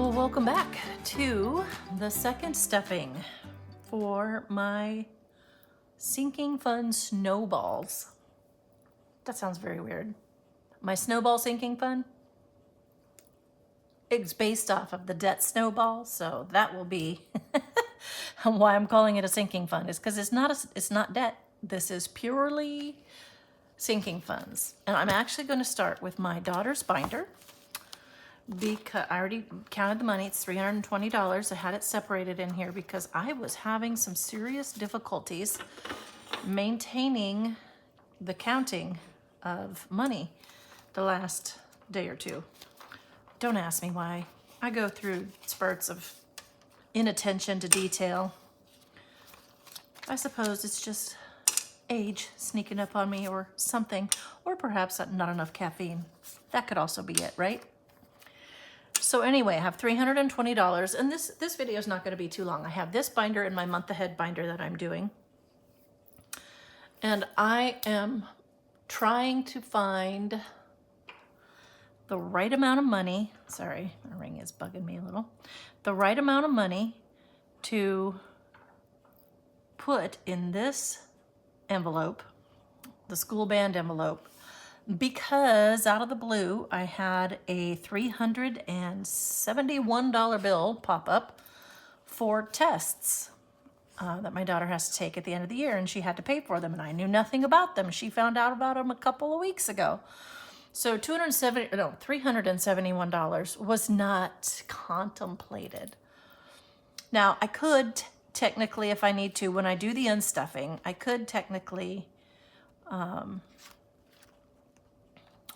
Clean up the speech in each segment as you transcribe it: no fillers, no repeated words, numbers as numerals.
Well, welcome back to the second stuffing for my sinking fund snowballs. That sounds very weird. My snowball sinking fund. It's based off of the debt snowball, so that will be why I'm calling it a sinking fund. Is because it's not debt. This is purely sinking funds, and I'm actually going to start with my daughter's binder. Because I already counted the money, it's $320. I had it separated in here because I was having some serious difficulties maintaining the counting of money the last day or two. Don't ask me why. I go through spurts of inattention to detail. I suppose it's just age sneaking up on me or something, or perhaps not enough caffeine. That could also be it, right? So anyway, I have $320, and this video is not going to be too long. I have this binder and my month ahead binder that I'm doing. And I am trying to find the right amount of money. Sorry, my ring is bugging me a little. The right amount of money to put in this envelope, the school band envelope, because out of the blue, I had a $371 bill pop up for tests that my daughter has to take at the end of the year, and she had to pay for them, and I knew nothing about them. She found out about them a couple of weeks ago. So $371 was not contemplated. Now, I could technically, if I need to, when I do the unstuffing, I could technically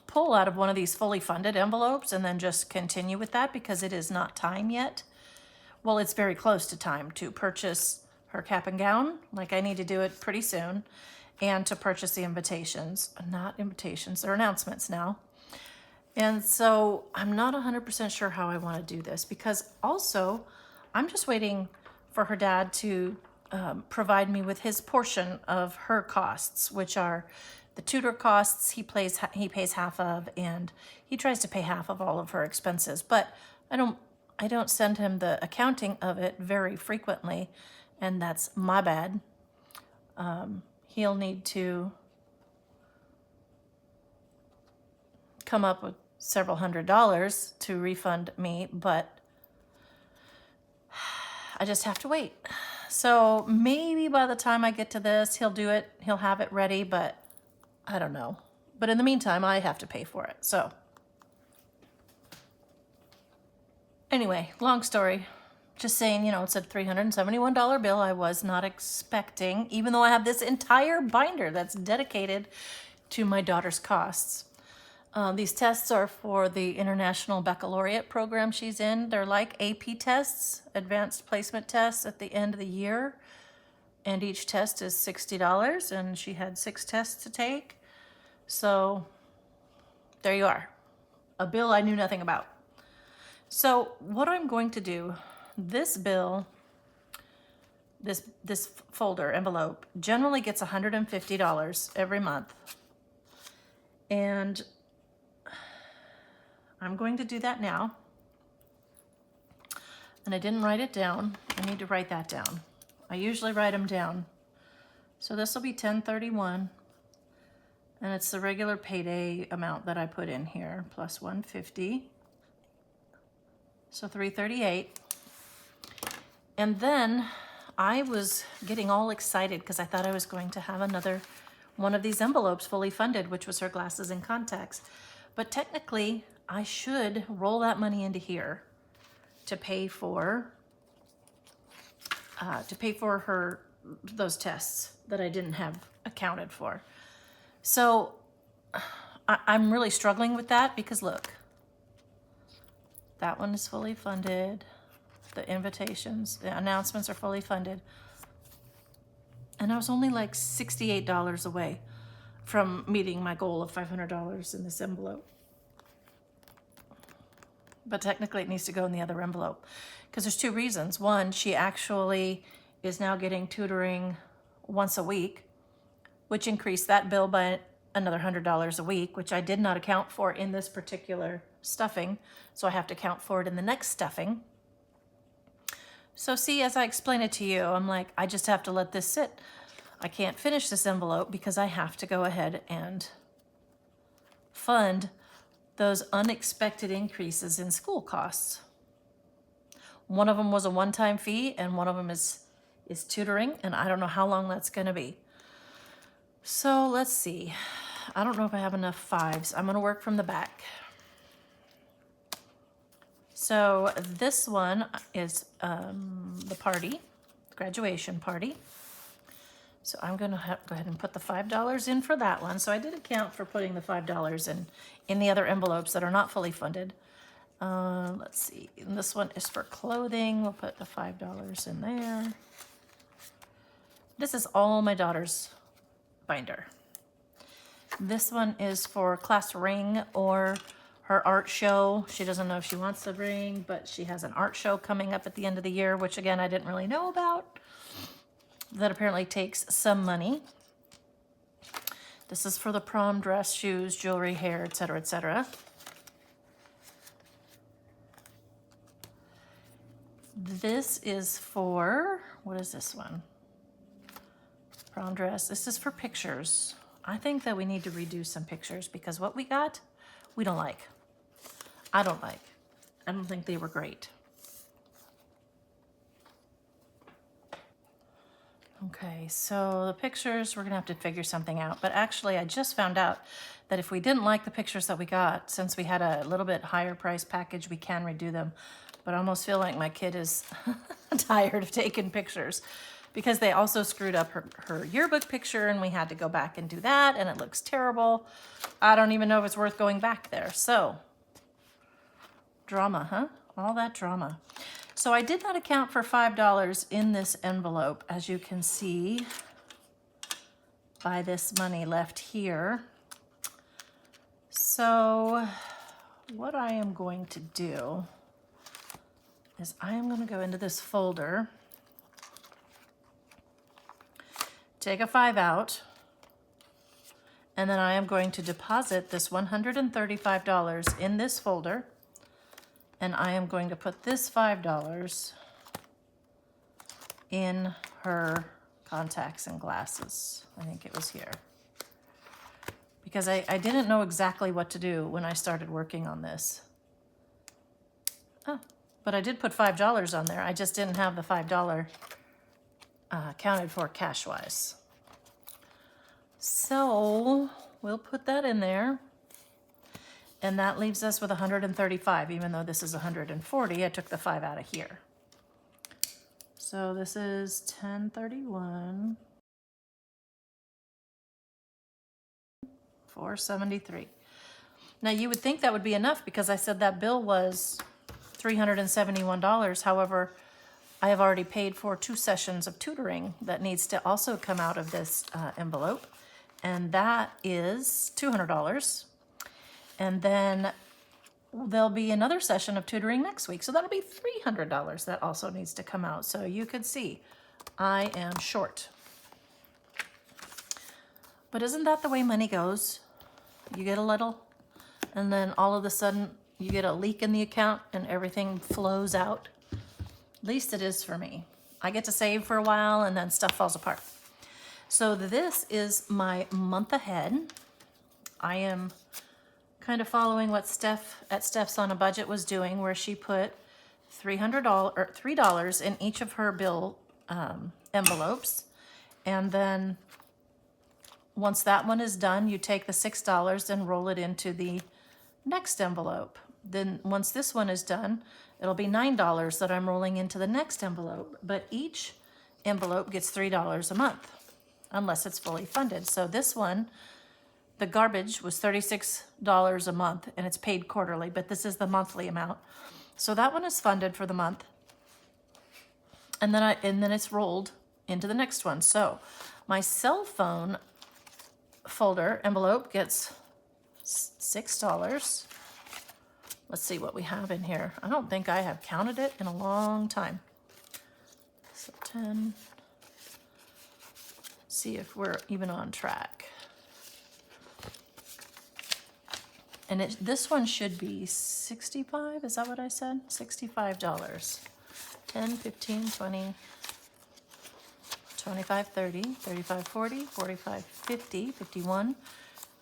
pull out of one of these fully funded envelopes and then just continue with that because it is not time yet. Well, it's very close to time to purchase her cap and gown. Like, I need to do it pretty soon, and to purchase the invitations. Not invitations, they're announcements now. And so I'm not 100% sure how I want to do this, because also I'm just waiting for her dad to provide me with his portion of her costs, which are the tutor costs he pays half of, and he tries to pay half of all of her expenses. But I don't send him the accounting of it very frequently, and that's my bad. He'll need to come up with several $100s to refund me, but I just have to wait. So maybe by the time I get to this, he'll do it. He'll have it ready, but I don't know. But in the meantime, I have to pay for it. So anyway, long story. Just saying, it's a $371 bill I was not expecting, even though I have this entire binder that's dedicated to my daughter's costs. These tests are for the International Baccalaureate program she's in. They're like AP tests, advanced placement tests at the end of the year. And each test is $60, and she had 6 tests to take. So there you are, a bill I knew nothing about. So what I'm going to do, this bill, this folder envelope generally gets $150 every month. And I'm going to do that now. And I didn't write it down. I need to write that down. I usually write them down. So this will be 1031, and it's the regular payday amount that I put in here, plus 150. So 338. And then I was getting all excited because I thought I was going to have another one of these envelopes fully funded, which was her glasses and contacts. But technically, I should roll that money into here to pay for those tests that I didn't have accounted for. So I'm really struggling with that because look, that one is fully funded. The invitations, the announcements are fully funded. And I was only like $68 away from meeting my goal of $500 in this envelope. But technically it needs to go in the other envelope because there's 2 reasons. One, she actually is now getting tutoring once a week, which increased that bill by another $100 a week, which I did not account for in this particular stuffing. So I have to account for it in the next stuffing. So see, as I explain it to you, I'm like, I just have to let this sit. I can't finish this envelope because I have to go ahead and fund those unexpected increases in school costs. One of them was a one-time fee, and one of them is tutoring, and I don't know how long that's going to be. So let's see. I don't know if I have enough fives. I'm going to work from the back. So this one is the party, graduation party. So I'm going to go ahead and put the $5 in for that one. So I did account for putting the $5 in the other envelopes that are not fully funded. Let's see. And this one is for clothing. We'll put the $5 in there. This is all my daughter's binder. This one is for class ring or her art show. She doesn't know if she wants the ring, but she has an art show coming up at the end of the year, which again, I didn't really know about. That apparently takes some money. This is for the prom dress, shoes, jewelry, hair, etc., etc. This is for, what is this one? Prom dress. This is for pictures. I think that we need to redo some pictures because what we got, we don't like. I don't like. I don't think they were great. Okay, so the pictures, we're gonna have to figure something out. But actually, I just found out that if we didn't like the pictures that we got, since we had a little bit higher price package, we can redo them. But I almost feel like my kid is tired of taking pictures because they also screwed up her yearbook picture and we had to go back and do that and it looks terrible. I don't even know if it's worth going back there. So, drama, huh? All that drama. So I did not account for $5 in this envelope, as you can see by this money left here. So what I am going to do is I am going to go into this folder, take a 5 out, and then I am going to deposit this $135 in this folder. And I am going to put this $5 in her contacts and glasses. I think it was here. Because I didn't know exactly what to do when I started working on this. Oh, but I did put $5 on there. I just didn't have the $5 counted for cash-wise. So we'll put that in there. And that leaves us with 135, even though this is 140, I took the 5 out of here. So this is 1031, 473. Now you would think that would be enough because I said that bill was $371. However, I have already paid for 2 sessions of tutoring that needs to also come out of this envelope. And that is $200. And then there'll be another session of tutoring next week. So that'll be $300 that also needs to come out. So you could see I am short. But isn't that the way money goes? You get a little, and then all of a sudden you get a leak in the account and everything flows out. At least it is for me. I get to save for a while and then stuff falls apart. So this is my month ahead. I am kind of following what Steph at Steph's on a Budget was doing, where she put $3 in each of her bill envelopes. And then once that one is done, you take the $6 and roll it into the next envelope. Then once this one is done, it'll be $9 that I'm rolling into the next envelope. But each envelope gets $3 a month, unless it's fully funded. So this one, the garbage was $36 a month, and it's paid quarterly, but this is the monthly amount. So that one is funded for the month, and then it's rolled into the next one. So my cell phone folder envelope gets $6. Let's see what we have in here. I don't think I have counted it in a long time. So 10. See if we're even on track. And this one should be $65, is that what I said? $65. 10, 15, 20, 25, 30, 35, 40, 45, 50, 51,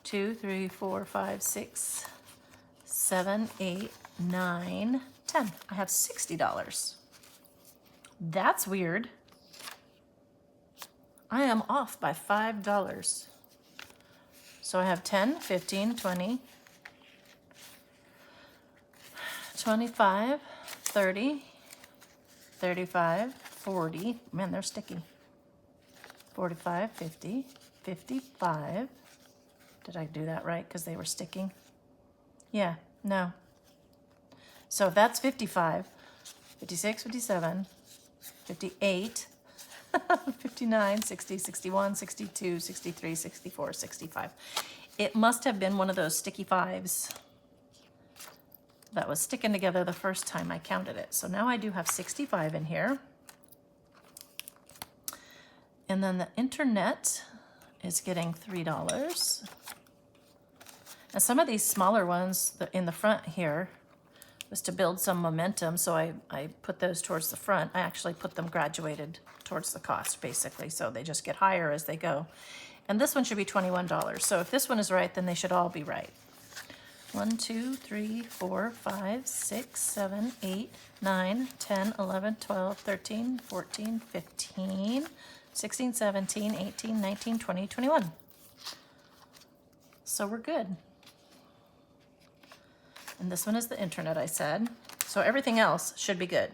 2, 3, 4, 5, 6, 7, 8, 9, 10. I have $60. That's weird. I am off by $5. So I have 10, 15, 20, 25, 30, 35, 40. Man, they're sticky. 45, 50, 55. Did I do that right? Because they were sticking. Yeah, no. So if that's 55, 56, 57, 58, 59, 60, 61, 62, 63, 64, 65. It must have been one of those sticky fives that was sticking together the first time I counted it. So now I do have 65 in here. And then the internet is getting $3. And some of these smaller ones in the front here was to build some momentum, so I put those towards the front. I actually put them graduated towards the cost, basically, so they just get higher as they go. And this one should be $21. So if this one is right, then they should all be right. 1, 2, 3, 4, 5, 6, 7, 8, 9, 10, 11, 12, 13, 14, 15, 16, 17, 18, 19, 20, 21. So we're good. And this one is the internet, I said. So everything else should be good.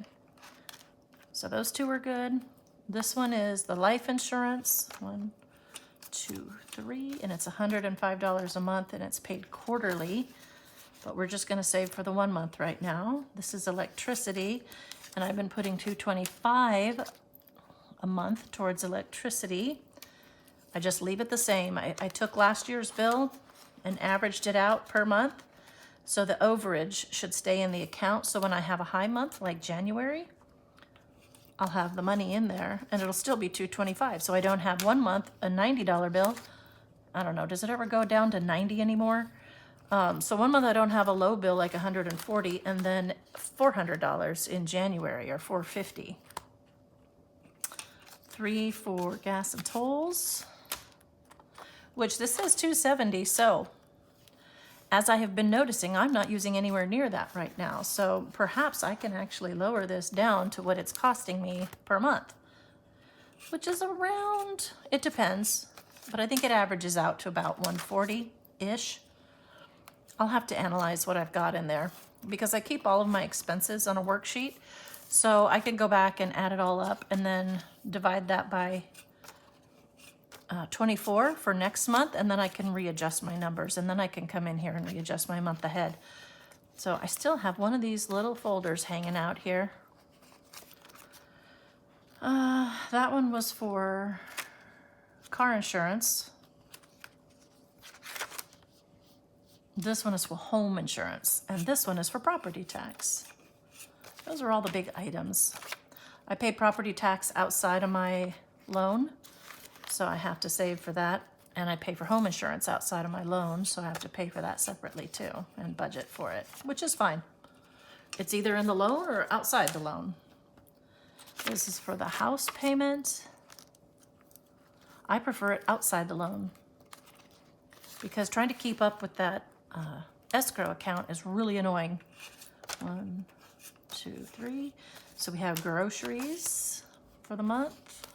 So those two are good. This one is the life insurance. 1, 2, 3, and it's $105 a month, and it's paid quarterly. But we're just going to save for the 1 month right now. This is electricity, and I've been putting $225 a month towards electricity. I just leave it the same. I took last year's bill and averaged it out per month. So the overage should stay in the account. So when I have a high month like January, I'll have the money in there and it'll still be $225. So I don't have 1 month a $90 bill. I don't know, does it ever go down to 90 anymore? So 1 month I don't have a low bill like 140 and then $400 in January or $450. 3 for gas and tolls, which this says $270. So as I have been noticing, I'm not using anywhere near that right now. So perhaps I can actually lower this down to what it's costing me per month, which is around, it depends, but I think it averages out to about 140-ish. I'll have to analyze what I've got in there because I keep all of my expenses on a worksheet. So I can go back and add it all up and then divide that by 24 for next month, and then I can readjust my numbers, and then I can come in here and readjust my month ahead. So I still have one of these little folders hanging out here. That one was for car insurance. This one is for home insurance, and this one is for property tax. Those are all the big items. I pay property tax outside of my loan, so I have to save for that. And I pay for home insurance outside of my loan, so I have to pay for that separately too and budget for it, which is fine. It's either in the loan or outside the loan. This is for the house payment. I prefer it outside the loan because trying to keep up with that escrow account is really annoying. 1, 2, 3. So we have groceries for the month.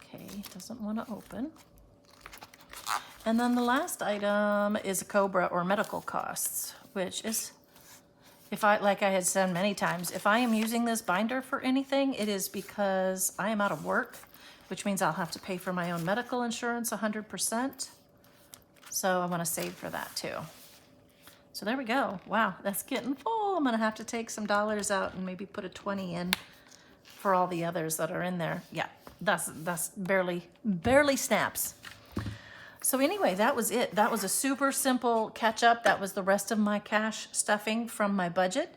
Okay, doesn't want to open. And then the last item is a COBRA or medical costs, which is, like I had said many times, if I am using this binder for anything, it is because I am out of work, which means I'll have to pay for my own medical insurance 100%. So I want to save for that too. So there we go. Wow, that's getting full. I'm going to have to take some dollars out and maybe put a 20 in for all the others that are in there. Yeah, that's barely snaps. So anyway, that was it. That was a super simple catch up. That was the rest of my cash stuffing from my budget.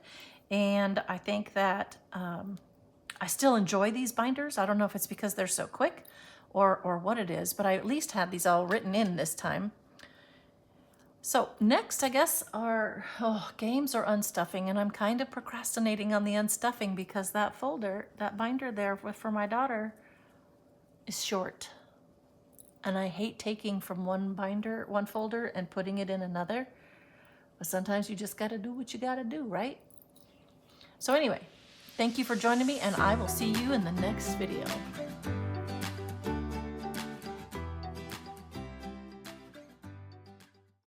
And I think that I still enjoy these binders. I don't know if it's because they're so quick or what it is, but I at least had these all written in this time. So next, I guess, are games or unstuffing, and I'm kind of procrastinating on the unstuffing because that folder, that binder there for my daughter is short. And I hate taking from one folder and putting it in another. But sometimes you just got to do what you got to do, right? So anyway, thank you for joining me, and I will see you in the next video.